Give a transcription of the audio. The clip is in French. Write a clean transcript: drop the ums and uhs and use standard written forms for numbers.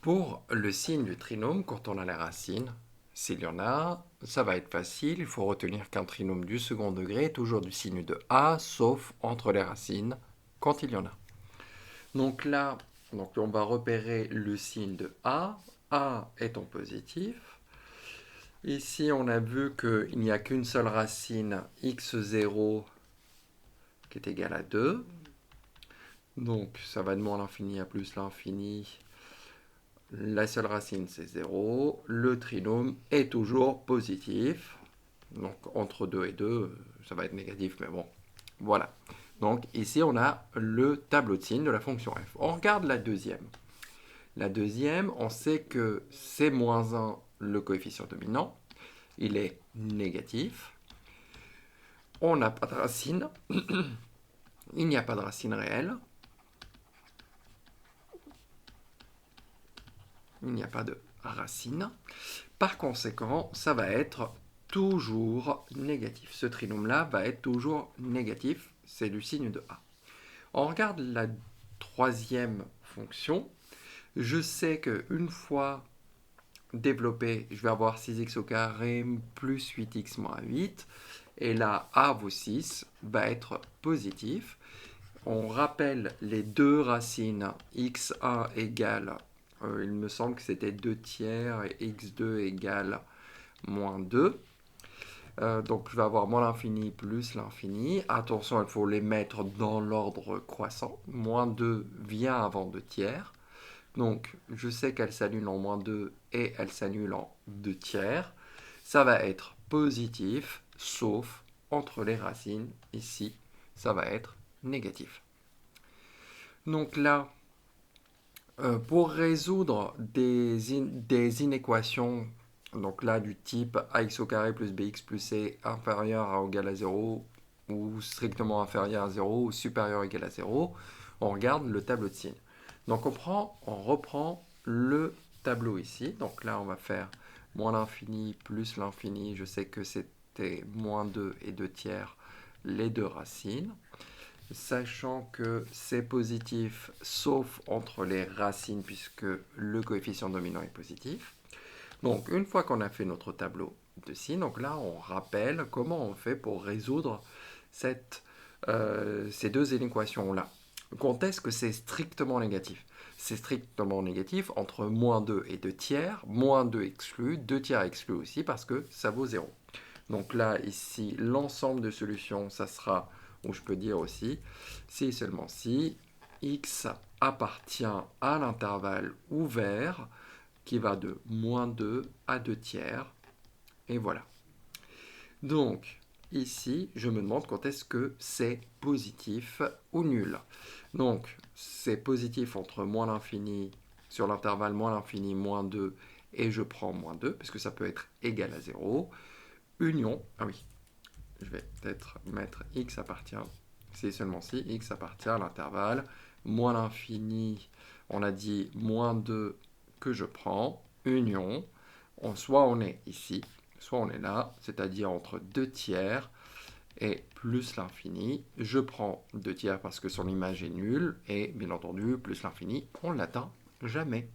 Pour le signe du trinôme, quand on a la racine, s'il y en a, ça va être facile. Il faut retenir qu'un trinôme du second degré est toujours du signe de A, sauf entre les racines, quand il y en a. Donc là, on va repérer le signe de A. A est en positif. Ici, on a vu qu'il n'y a qu'une seule racine, x0, qui est égale à 2. Donc, ça va de moins l'infini à plus l'infini. La seule racine, c'est 0. Le trinôme est toujours positif. Donc, entre 2 et 2, ça va être négatif, mais bon, voilà. Donc, ici, on a le tableau de signes de la fonction f. On regarde la deuxième. La deuxième, on sait que c'est moins 1 le coefficient dominant. Il est négatif. On n'a pas de racine. Il n'y a pas de racine réelle. Il n'y a pas de racine. Par conséquent, ça va être toujours négatif. Ce trinôme-là va être toujours négatif. C'est du signe de A. On regarde la troisième fonction. Je sais qu'une fois développé, je vais avoir 6x au carré plus 8x moins 8. Et là, A vaut 6 va être positif. On rappelle les deux racines. X1 égale, il me semble que c'était 2 tiers, et x2 égale moins 2. Donc je vais avoir moins l'infini plus l'infini. Attention, il faut les mettre dans l'ordre croissant. Moins 2 vient avant 2 tiers. Donc je sais qu'elle s'annule en moins 2 et elle s'annule en 2 tiers. Ça va être positif, sauf entre les racines. Ici, ça va être négatif. Donc là, pour résoudre des inéquations, donc là du type ax au carré plus bx plus c inférieur à ou égal à 0, ou strictement inférieur à 0, ou supérieur ou égal à 0, on regarde le tableau de signes. Donc on reprend le tableau ici. Donc là, on va faire moins l'infini plus l'infini. Je sais que c'était moins 2 et 2 tiers, les deux racines. Sachant que c'est positif sauf entre les racines puisque le coefficient dominant est positif. Donc une fois qu'on a fait notre tableau de signes, donc là on rappelle comment on fait pour résoudre ces deux inéquations-là. Quand est-ce que c'est strictement négatif? C'est strictement négatif entre moins 2 et 2 tiers, moins 2 exclu, 2 tiers exclu aussi parce que ça vaut 0. Donc là, ici, l'ensemble de solutions, ça sera, ou je peux dire aussi, si et seulement si x appartient à l'intervalle ouvert qui va de moins 2 à 2 tiers. Et voilà. Donc, ici, je me demande quand est-ce que c'est positif ou nul. Donc, c'est positif entre moins l'infini, sur l'intervalle moins l'infini, moins 2, et je prends moins 2, puisque ça peut être égal à 0. Union, ah oui, je vais peut-être mettre x appartient, c'est seulement si x appartient à l'intervalle moins l'infini, on a dit moins 2 que je prends, union, soit on est ici, soit on est là, c'est-à-dire entre 2 tiers et plus l'infini. Je prends 2 tiers parce que son image est nulle, et bien entendu, plus l'infini, on ne l'atteint jamais.